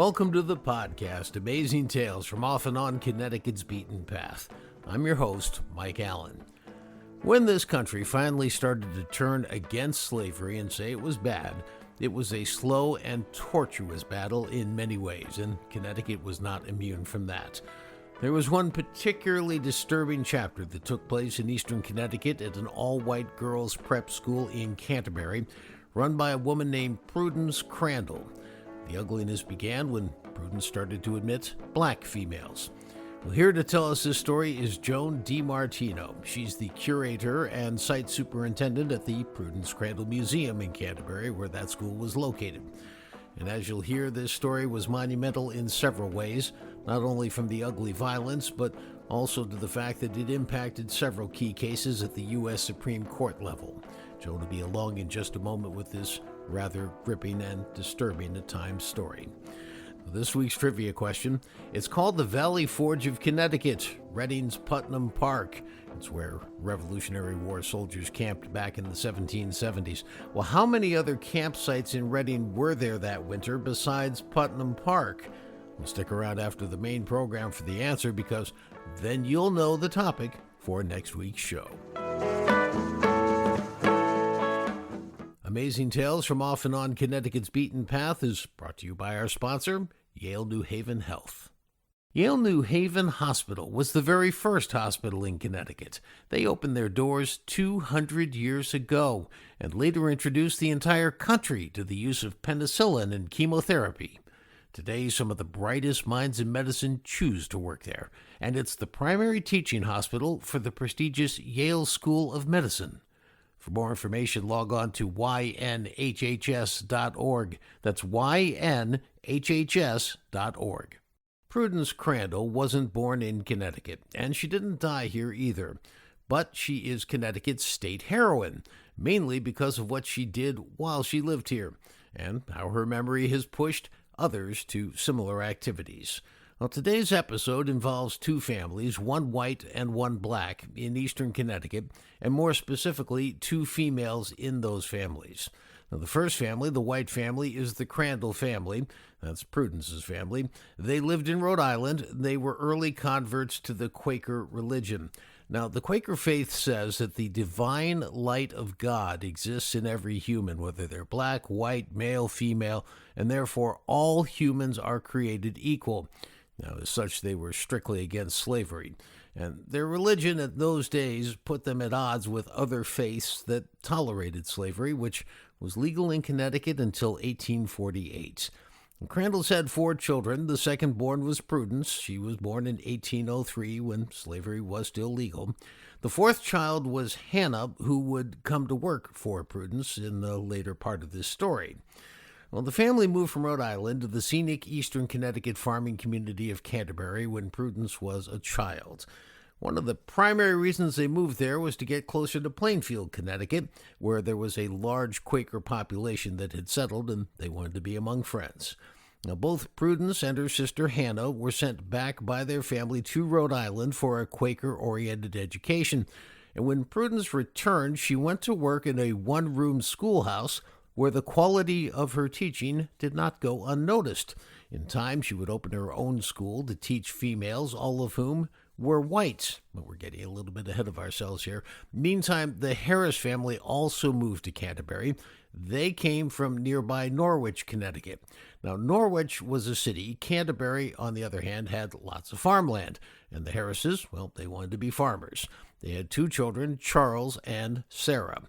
Welcome to the podcast, Amazing Tales from Off and On Connecticut's Beaten Path. I'm your host, Mike Allen. When this country finally started to turn against slavery and say it was bad, it was a slow and tortuous battle in many ways, and Connecticut was not immune from that. There was one particularly disturbing chapter that took place in eastern Connecticut at an all-white girls' prep school in Canterbury, run by a woman named Prudence Crandall. The ugliness began when Prudence started to admit black females. Well, here to tell us this story is Joan DiMartino. She's the curator and site superintendent at the Prudence Crandall Museum in Canterbury, where that school was located. And as you'll hear, this story was monumental in several ways, not only from the ugly violence, but also to the fact that it impacted several key cases at the U.S. Supreme Court level. Joan will be along in just a moment with this rather gripping and disturbing at times story. This week's trivia question, it's called the Valley Forge of Connecticut, Reading's Putnam Park. It's where Revolutionary War soldiers camped back in the 1770s. Well, how many other campsites in Reading were there that winter besides Putnam Park? We'll stick around after the main program for the answer, because then you'll know the topic for next week's show. Amazing Tales from Off and On Connecticut's Beaten Path is brought to you by our sponsor, Yale New Haven Health. Yale New Haven Hospital was the very first hospital in Connecticut. They opened their doors 200 years ago and later introduced the entire country to the use of penicillin and chemotherapy. Today, some of the brightest minds in medicine choose to work there, and it's the primary teaching hospital for the prestigious Yale School of Medicine. For more information, log on to ynhhs.org. That's ynhhs.org. Prudence Crandall wasn't born in Connecticut, and she didn't die here either. But she is Connecticut's state heroine, mainly because of what she did while she lived here, and how her memory has pushed others to similar activities. Well, today's episode involves two families, one white and one black, in eastern Connecticut, and more specifically, two females in those families. Now, the first family, the white family, is the Crandall family. That's Prudence's family. They lived in Rhode Island. They were early converts to the Quaker religion. Now, the Quaker faith says that the divine light of God exists in every human, whether they're black, white, male, female, and therefore all humans are created equal. Now, as such, they were strictly against slavery, and their religion at those days put them at odds with other faiths that tolerated slavery, which was legal in Connecticut until 1848. And Crandall's had 4 children. The second born was Prudence. She was born in 1803 when slavery was still legal. The fourth child was Hannah, who would come to work for Prudence in the later part of this story. Well, the family moved from Rhode Island to the scenic eastern Connecticut farming community of Canterbury when Prudence was a child. One of the primary reasons they moved there was to get closer to Plainfield, Connecticut, where there was a large Quaker population that had settled, and they wanted to be among friends. Now, both Prudence and her sister Hannah were sent back by their family to Rhode Island for a Quaker-oriented education, and when Prudence returned, she went to work in a one-room schoolhouse where the quality of her teaching did not go unnoticed. In time, she would open her own school to teach females, all of whom were white. But we're getting a little bit ahead of ourselves here. Meantime, the Harris family also moved to Canterbury. They came from nearby Norwich, Connecticut. Now, Norwich was a city. Canterbury, on the other hand, had lots of farmland. And the Harrises, well, they wanted to be farmers. They had 2 children, Charles and Sarah.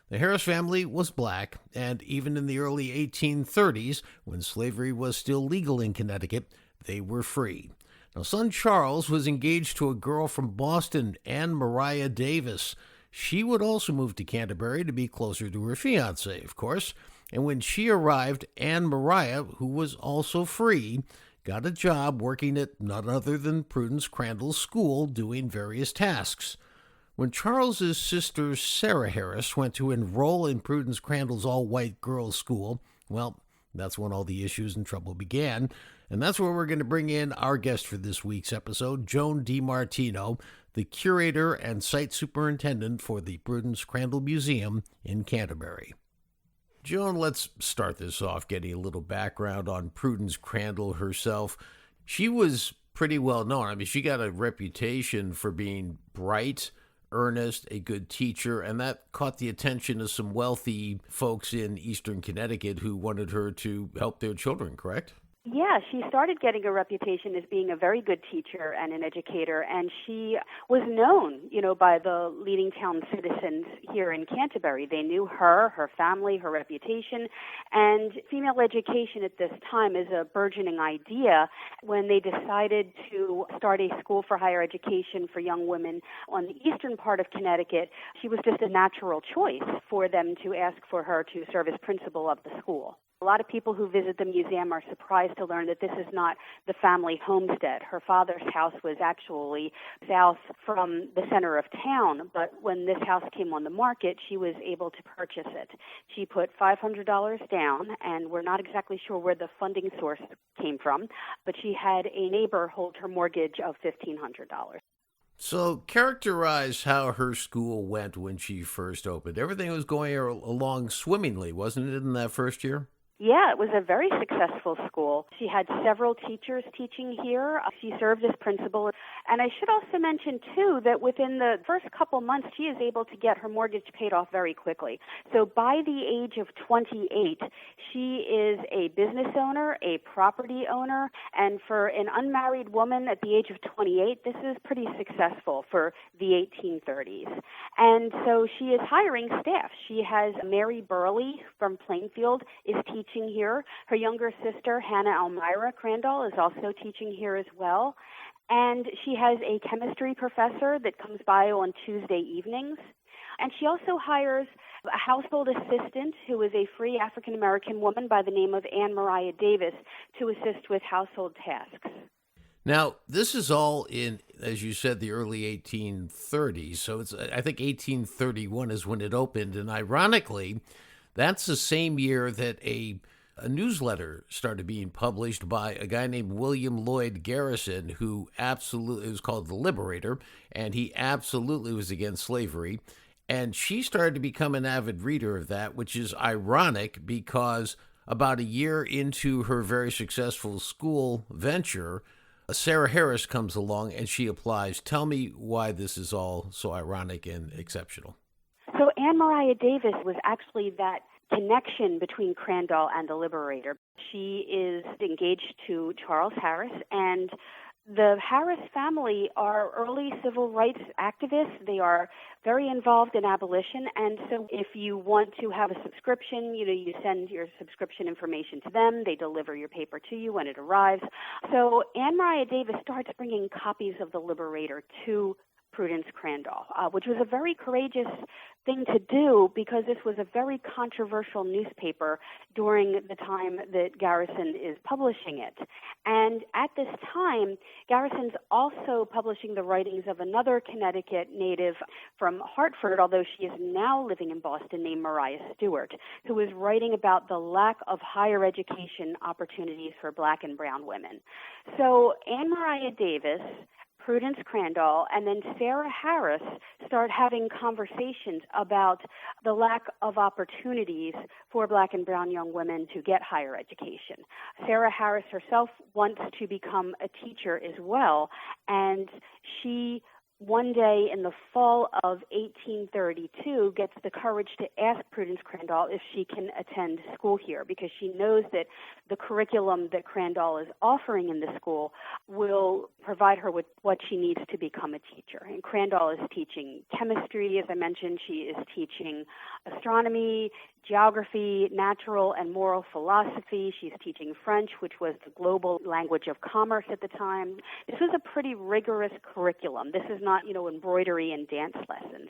The Harris family was black, and even in the early 1830s, when slavery was still legal in Connecticut, they were free. Now, son Charles was engaged to a girl from Boston, Anne Maria Davis. She would also move to Canterbury to be closer to her fiancé, of course, and when she arrived, Anne Maria, who was also free, got a job working at none other than Prudence Crandall's school doing various tasks. When Charles's sister Sarah Harris went to enroll in Prudence Crandall's all-white girls' school, well, that's when all the issues and trouble began, and that's where we're going to bring in our guest for this week's episode, Joan DiMartino, the curator and site superintendent for the Prudence Crandall Museum in Canterbury. Joan, let's start this off getting a little background on Prudence Crandall herself. She was pretty well known. I mean, she got a reputation for being bright, earnest, a good teacher, and that caught the attention of some wealthy folks in eastern Connecticut who wanted her to help their children, correct? Yeah, she started getting a reputation as being a very good teacher and an educator, and she was known, by the leading town citizens here in Canterbury. They knew her family, her reputation, and female education at this time is a burgeoning idea. When they decided to start a school for higher education for young women on the eastern part of Connecticut, she was just a natural choice for them to ask for her to serve as principal of the school. A lot of people who visit the museum are surprised to learn that this is not the family homestead. Her father's house was actually south from the center of town, but when this house came on the market, she was able to purchase it. She put $500 down, and we're not exactly sure where the funding source came from, but she had a neighbor hold her mortgage of $1,500. So, characterize how her school went when she first opened. Everything was going along swimmingly, wasn't it, in that first year? Yeah, it was a very successful school. She had several teachers teaching here. She served as principal. And I should also mention, too, that within the first couple months, she is able to get her mortgage paid off very quickly. So by the age of 28, she is a business owner, a property owner, and for an unmarried woman at the age of 28, this is pretty successful for the 1830s. And so she is hiring staff. She has Mary Burley from Plainfield is teaching here. Her younger sister, Hannah Elmira Crandall, is also teaching here as well. And she has a chemistry professor that comes by on Tuesday evenings. And she also hires a household assistant who is a free African-American woman by the name of Anne Mariah Davis to assist with household tasks. Now, this is all in, as you said, the early 1830s. So I think 1831 is when it opened. And ironically, that's the same year that a newsletter started being published by a guy named William Lloyd Garrison, who absolutely, it was called The Liberator, and he absolutely was against slavery. And she started to become an avid reader of that, which is ironic because about a year into her very successful school venture, Sarah Harris comes along and she applies. Tell me why this is all so ironic and exceptional. So Anne Mariah Davis was actually that connection between Crandall and the Liberator. She is engaged to Charles Harris, and the Harris family are early civil rights activists. They are very involved in abolition, and so if you want to have a subscription, you send your subscription information to them. They deliver your paper to you when it arrives. So Anne Mariah Davis starts bringing copies of the Liberator to Prudence Crandall, which was a very courageous thing to do because this was a very controversial newspaper during the time that Garrison is publishing it. And at this time, Garrison's also publishing the writings of another Connecticut native from Hartford, although she is now living in Boston, named Mariah Stewart, who is writing about the lack of higher education opportunities for black and brown women. So Anne Mariah Davis, Prudence Crandall, and then Sarah Harris start having conversations about the lack of opportunities for black and brown young women to get higher education. Sarah Harris herself wants to become a teacher as well, and she one day in the fall of 1832 gets the courage to ask Prudence Crandall if she can attend school here because she knows that the curriculum that Crandall is offering in the school will provide her with what she needs to become a teacher. And Crandall is teaching chemistry, as I mentioned. She is teaching astronomy, geography, natural and moral philosophy. She's teaching French, which was the global language of commerce at the time. This was a pretty rigorous curriculum. This is not, embroidery and dance lessons.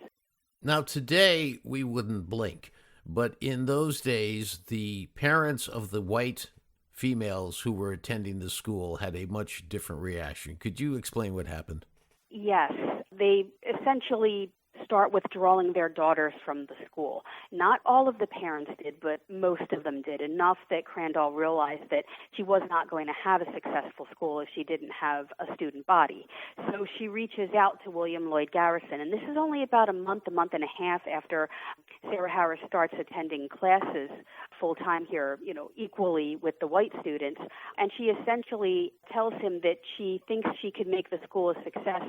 Now, today, we wouldn't blink, but in those days, the parents of the white females who were attending the school had a much different reaction. Could you explain what happened? Yes. They essentially start withdrawing their daughters from the school. Not all of the parents did, but most of them did, enough that Crandall realized that she was not going to have a successful school if she didn't have a student body. So she reaches out to William Lloyd Garrison, and this is only about a month and a half after Sarah Harris starts attending classes full-time here, equally with the white students, and she essentially tells him that she thinks she could make the school a success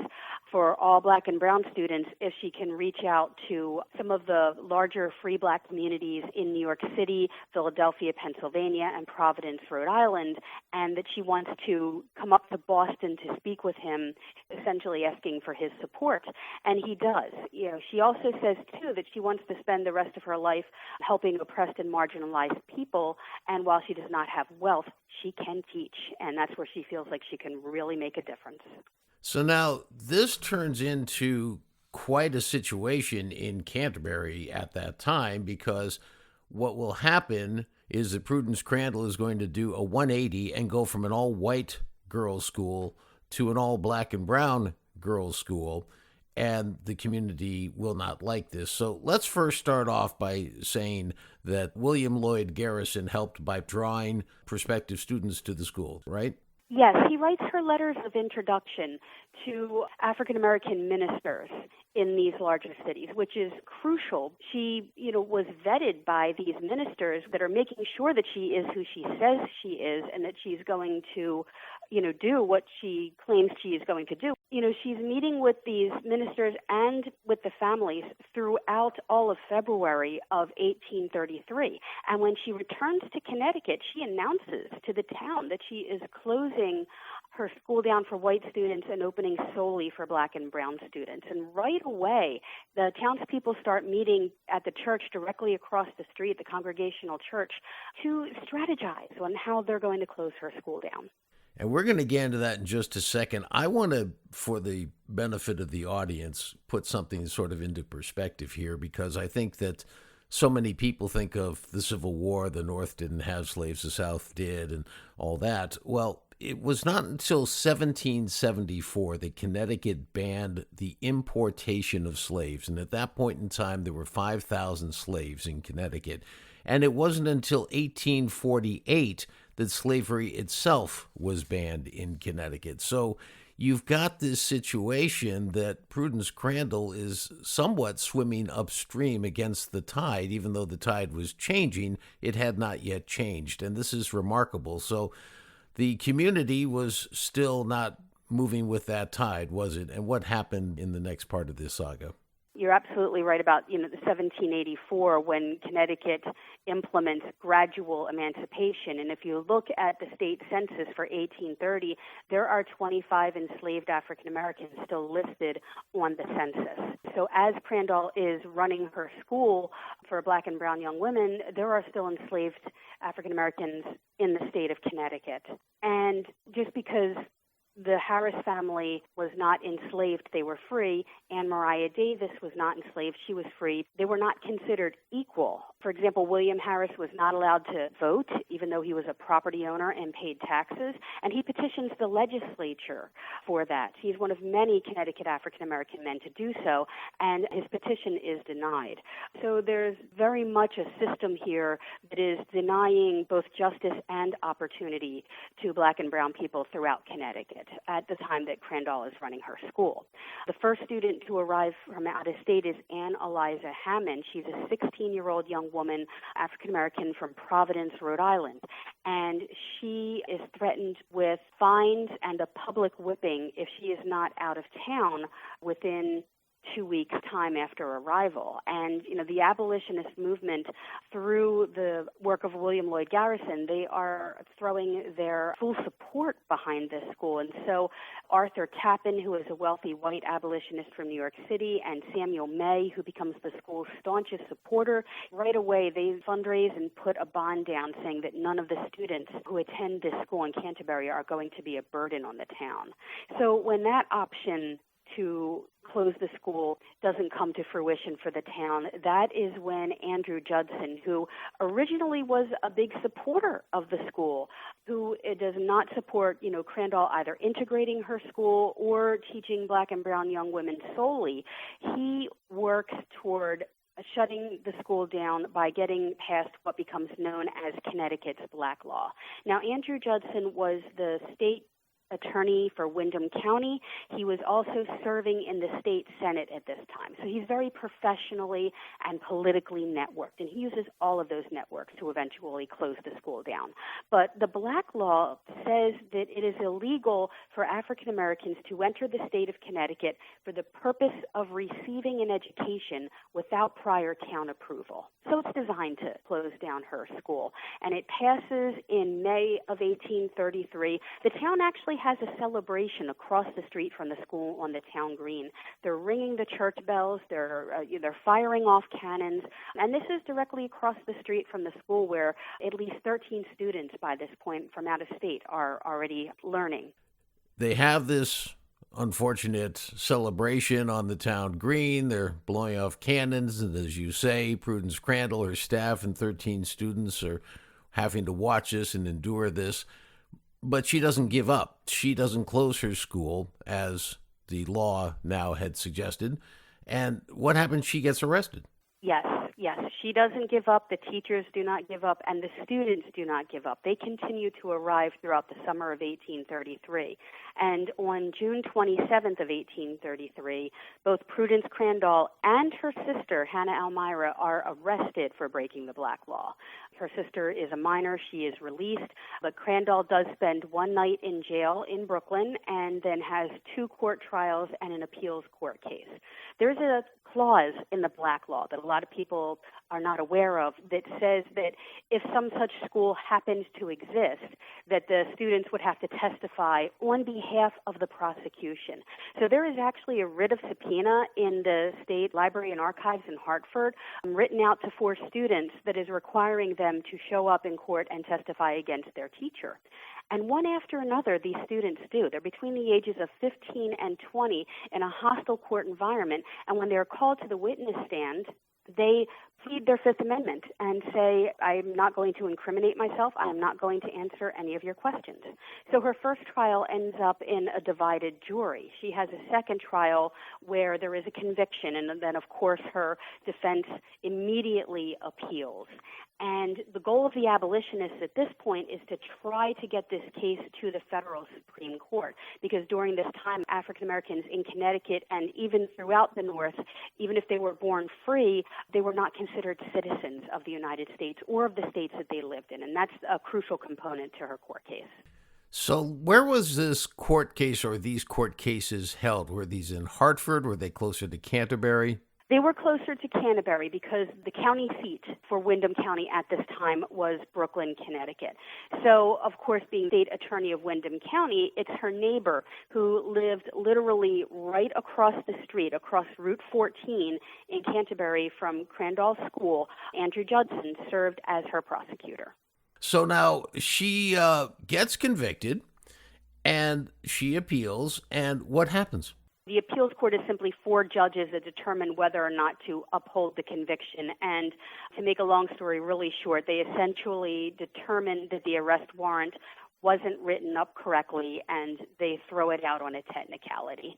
for all black and brown students if she can reach out to some of the larger free black communities in New York City, Philadelphia, Pennsylvania, and Providence, Rhode Island, and that she wants to come up to Boston to speak with him, essentially asking for his support. And he does. She also says, too, that she wants to spend the rest of her life helping oppressed and marginalized people, and while she does not have wealth, she can teach, and that's where she feels like she can really make a difference. So now this turns into quite a situation in Canterbury at that time, because what will happen is that Prudence Crandall is going to do a 180 and go from an all-white girls' school to an all-black and brown girls' school, and the community will not like this. So let's first start off by saying that William Lloyd Garrison helped by drawing prospective students to the school, right? Yes, he writes her letters of introduction to African-American ministers in these larger cities, which is crucial. She, was vetted by these ministers that are making sure that she is who she says she is and that she's going to, do what she claims she is going to do. She's meeting with these ministers and with the families throughout all of February of 1833. And when she returns to Connecticut, she announces to the town that she is closing her school down for white students and opening solely for black and brown students. And right away, the townspeople start meeting at the church directly across the street, the Congregational Church, to strategize on how they're going to close her school down. And we're going to get into that in just a second. I want to, for the benefit of the audience, put something sort of into perspective here, because I think that so many people think of the Civil War, the North didn't have slaves, the South did, and all that. Well, it was not until 1774 that Connecticut banned the importation of slaves. And at that point in time, there were 5,000 slaves in Connecticut. And it wasn't until 1848 that slavery itself was banned in Connecticut. So you've got this situation that Prudence Crandall is somewhat swimming upstream against the tide. Even though the tide was changing, it had not yet changed. And this is remarkable. So the community was still not moving with that tide, was it? And what happened in the next part of this saga? You're absolutely right about, the 1784 when Connecticut implements gradual emancipation. And if you look at the state census for 1830, there are 25 enslaved African Americans still listed on the census. So as Crandall is running her school for black and brown young women, there are still enslaved African Americans in the state of Connecticut. And just because the Harris family was not enslaved, they were free. Anne Mariah Davis was not enslaved, she was free. They were not considered equal. For example, William Harris was not allowed to vote, even though he was a property owner and paid taxes, and he petitions the legislature for that. He's one of many Connecticut African-American men to do so, and his petition is denied. So there's very much a system here that is denying both justice and opportunity to black and brown people throughout Connecticut at the time that Crandall is running her school. The first student to arrive from out of state is Anne Eliza Hammond. She's a 16-year-old young woman, African-American from Providence, Rhode Island. And she is threatened with fines and a public whipping if she is not out of town within 2 weeks' time after arrival. And, the abolitionist movement, through the work of William Lloyd Garrison, they are throwing their full support behind this school. And so Arthur Tappan, who is a wealthy white abolitionist from New York City, and Samuel May, who becomes the school's staunchest supporter, right away they fundraise and put a bond down saying that none of the students who attend this school in Canterbury are going to be a burden on the town. So when that option to close the school doesn't come to fruition for the town, that is when Andrew Judson, who originally was a big supporter of the school, who does not support, Crandall either integrating her school or teaching black and brown young women solely, he works toward shutting the school down by getting past what becomes known as Connecticut's Black Law. Now, Andrew Judson was the state attorney for Windham County. He was also serving in the state Senate at this time. So he's very professionally and politically networked, and he uses all of those networks to eventually close the school down. But the Black Law says that it is illegal for African Americans to enter the state of Connecticut for the purpose of receiving an education without prior town approval. So it's designed to close down her school. And it passes in May of 1833. The town actually has a celebration across the street from the school on the town green. They're ringing the church bells, they're firing off cannons, and this is directly across the street from the school where at least 13 students by this point from out of state are already learning. They have this unfortunate celebration on the town green. They're blowing off cannons, and as you say, Prudence Crandall, her staff, and 13 students are having to watch this and endure this. But she doesn't give up. She doesn't close her school, as the law now had suggested. And what happens? She gets arrested. Yes. She doesn't give up. The teachers do not give up, and the students do not give up. They continue to arrive throughout the summer of 1833. And on June 27th of 1833, both Prudence Crandall and her sister, Hannah Elmira, are arrested for breaking the Black Law. Her sister is a minor. She is released, but Crandall does spend one night in jail in Brooklyn and then has 2 court trials and an appeals court case. There's a clause in the Black Law that a lot of people are not aware of that says that if some such school happens to exist, that the students would have to testify on behalf of the prosecution. So there is actually a writ of subpoena in the State Library and Archives in Hartford written out to 4 students that is requiring them to show up in court and testify against their teacher. And one after another, these students do. They're between the ages of 15 and 20 in a hostile court environment. And when they're called to the witness stand, they plead their Fifth Amendment and say, I'm not going to incriminate myself. I am not going to answer any of your questions. So her first trial ends up in a divided jury. She has a second trial where there is a conviction, and then, of course, her defense immediately appeals. And the goal of the abolitionists at this point is to try to get this case to the federal Supreme Court, because during this time, African Americans in Connecticut and even throughout the North, even if they were born free, they were not considered citizens of the United States or of the states that they lived in. And that's a crucial component to her court case. So where was this court case or these court cases held? Were these in Hartford? Were they closer to Canterbury? They were closer to Canterbury because the county seat for Windham County at this time was Brooklyn, Connecticut. So, of course, being state attorney of Windham County, it's her neighbor who lived literally right across the street, across Route 14 in Canterbury from Crandall School. Andrew Judson served as her prosecutor. So now she gets convicted and she appeals. And what happens? The appeals court is simply 4 judges that determine whether or not to uphold the conviction. And to make a long story really short, they essentially determined that the arrest warrant wasn't written up correctly, and they throw it out on a technicality.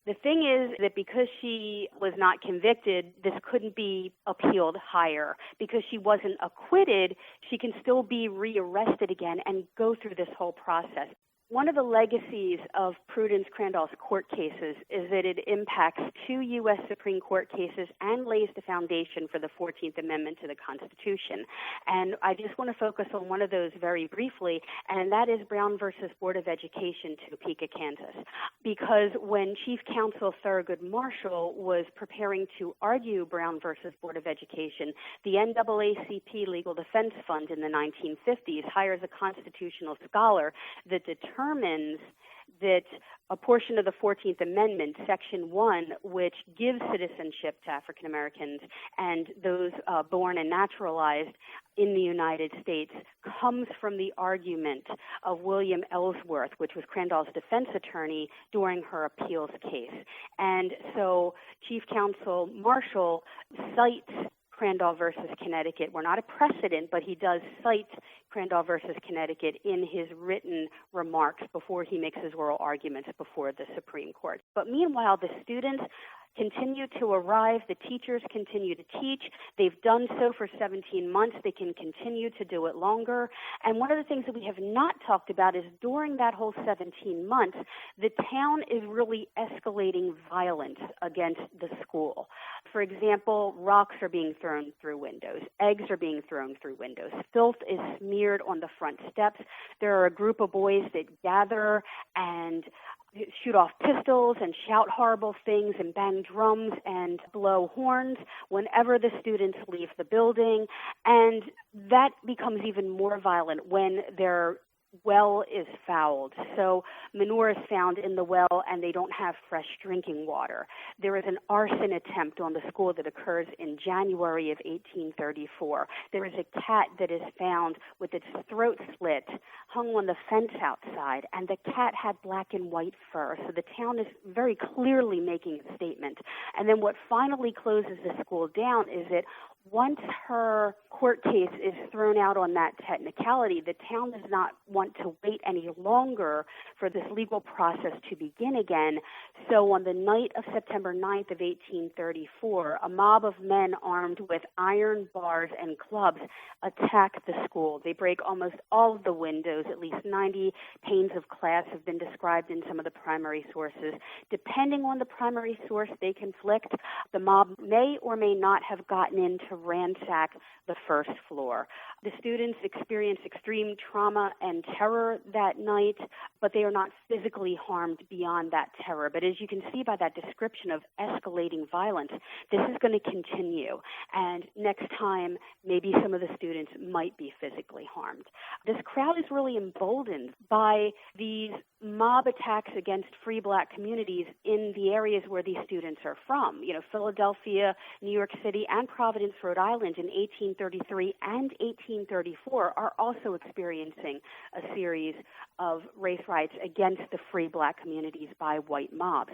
The thing is that because she was not convicted, this couldn't be appealed higher. Because she wasn't acquitted, she can still be rearrested again and go through this whole process. One of the legacies of Prudence Crandall's court cases is that it impacts 2 U.S. Supreme Court cases and lays the foundation for the 14th Amendment to the Constitution. And I just want to focus on one of those very briefly, and that is Brown versus Board of Education, Topeka, Kansas. Because when Chief Counsel Thurgood Marshall was preparing to argue Brown versus Board of Education, the NAACP Legal Defense Fund in the 1950s hires a constitutional scholar that determines that a portion of the 14th Amendment, Section 1, which gives citizenship to African Americans and those born and naturalized in the United States, comes from the argument of William Ellsworth, which was Crandall's defense attorney during her appeals case. And so Chief Counsel Marshall cites Crandall versus Connecticut. We're not a precedent, but he does cite Crandall versus Connecticut in his written remarks before he makes his oral arguments before the Supreme Court. But meanwhile, the students continue to arrive. The teachers continue to teach. They've done so for 17 months. They can continue to do it longer. And one of the things that we have not talked about is during that whole 17 months, the town is really escalating violence against the school. For example, rocks are being thrown through windows. Eggs are being thrown through windows. Filth is smeared on the front steps. There are a group of boys that gather and shoot off pistols and shout horrible things and bang drums and blow horns whenever the students leave the building. And that becomes even more violent when their well is fouled. So manure is found in the well and they don't have fresh drinking water. There is an arson attempt on the school that occurs in January of 1834. There is a cat that is found with its throat slit, hung on the fence outside, and the cat had black and white fur. So the town is very clearly making a statement. And then what finally closes the school down is that once her court case is thrown out on that technicality, the town does not want to wait any longer for this legal process to begin again. So on the night of September 9th of 1834, a mob of men armed with iron bars and clubs attack the school. They break almost all of the windows. At least 90 panes of glass have been described in some of the primary sources. Depending on the primary source they conflict, the mob may or may not have gotten in to ransack the first floor. The students experience extreme trauma and terror that night, but they are not physically harmed beyond that terror. But as you can see by that description of escalating violence, this is going to continue. And next time, maybe some of the students might be physically harmed. This crowd is really emboldened by these mob attacks against free black communities in the areas where these students are from. You know, Philadelphia, New York City, and Providence, Rhode Island in 1833 and 1834 are also experiencing a series of race riots against the free black communities by white mobs.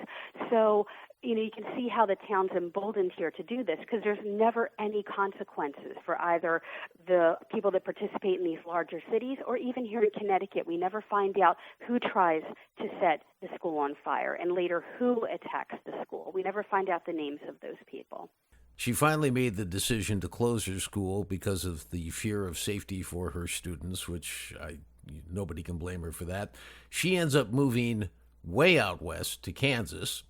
So, you know, you can see how the town's emboldened here to do this because there's never any consequences for either the people that participate in these larger cities or even here in Connecticut. We never find out who tries to set the school on fire and later who attacks the school. We never find out the names of those people. She finally made the decision to close her school because of the fear of safety for her students, which nobody can blame her for that. She ends up moving way out west to Kansas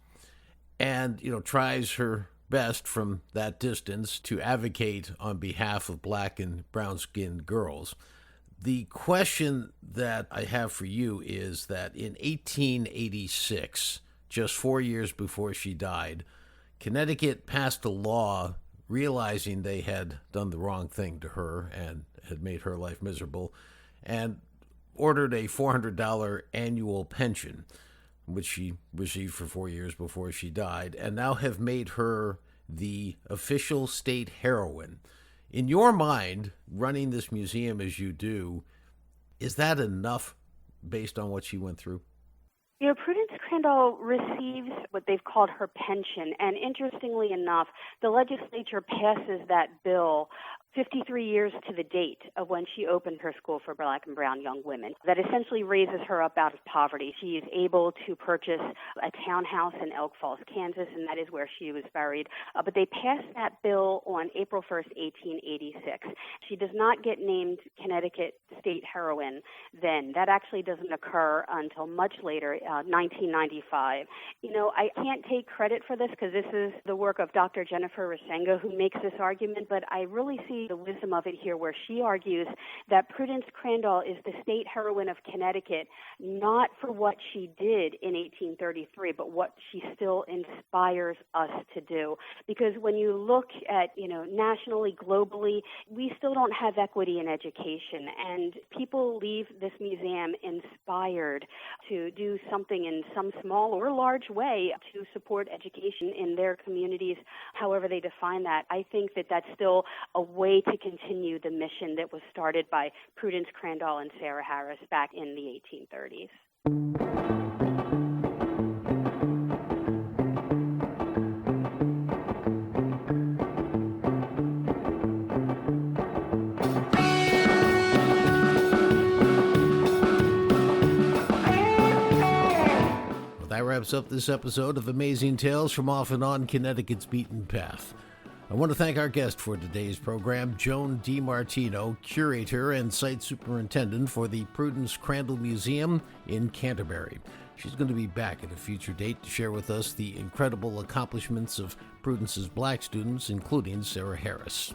and, you know, tries her best from that distance to advocate on behalf of black and brown-skinned girls. The question that I have for you is that in 1886, just 4 years before she died, Connecticut passed a law realizing they had done the wrong thing to her and had made her life miserable, and ordered a $400 annual pension, which she received for 4 years before she died, and now have made her the official state heroine. In your mind, running this museum as you do, is that enough based on what she went through? You know, Prudence Crandall receives what they've called her pension, and interestingly enough, the legislature passes that bill 53 years to the date of when she opened her school for black and brown young women. That essentially raises her up out of poverty. She is able to purchase a townhouse in Elk Falls, Kansas, and that is where she was buried. But they passed that bill on April 1st, 1886. She does not get named Connecticut state heroine then. That actually doesn't occur until much later, 1995. You know, I can't take credit for this because this is the work of Dr. Jennifer Rasenga who makes this argument, but I really see see the wisdom of it here, where she argues that Prudence Crandall is the state heroine of Connecticut, not for what she did in 1833, but what she still inspires us to do. Because when you look at, nationally, globally, we still don't have equity in education, and people leave this museum inspired to do something in some small or large way to support education in their communities, however they define that. I think that that's still a way to continue the mission that was started by Prudence Crandall and Sarah Harris back in the 1830s. That wraps up this episode of Amazing Tales from Off and On Connecticut's Beaten Path. I want to thank our guest for today's program, Joan DiMartino, Curator and Site Superintendent for the Prudence Crandall Museum in Canterbury. She's going to be back at a future date to share with us the incredible accomplishments of Prudence's black students, including Sarah Harris.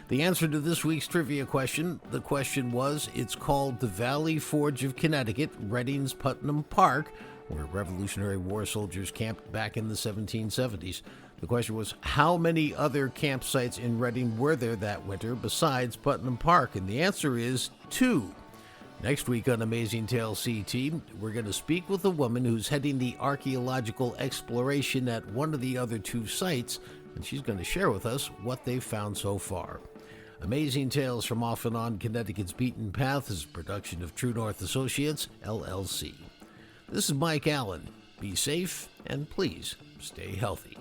The answer to this week's trivia question, the question was, it's called the Valley Forge of Connecticut, Reading's Putnam Park, where Revolutionary War soldiers camped back in the 1770s. The question was, how many other campsites in Reading were there that winter besides Putnam Park? And the answer is 2. Next week on Amazing Tales CT, we're going to speak with a woman who's heading the archaeological exploration at one of the other 2 sites, and she's going to share with us what they've found so far. Amazing Tales from Off and On Connecticut's Beaten Path is a production of True North Associates, LLC. This is Mike Allen. Be safe and please stay healthy.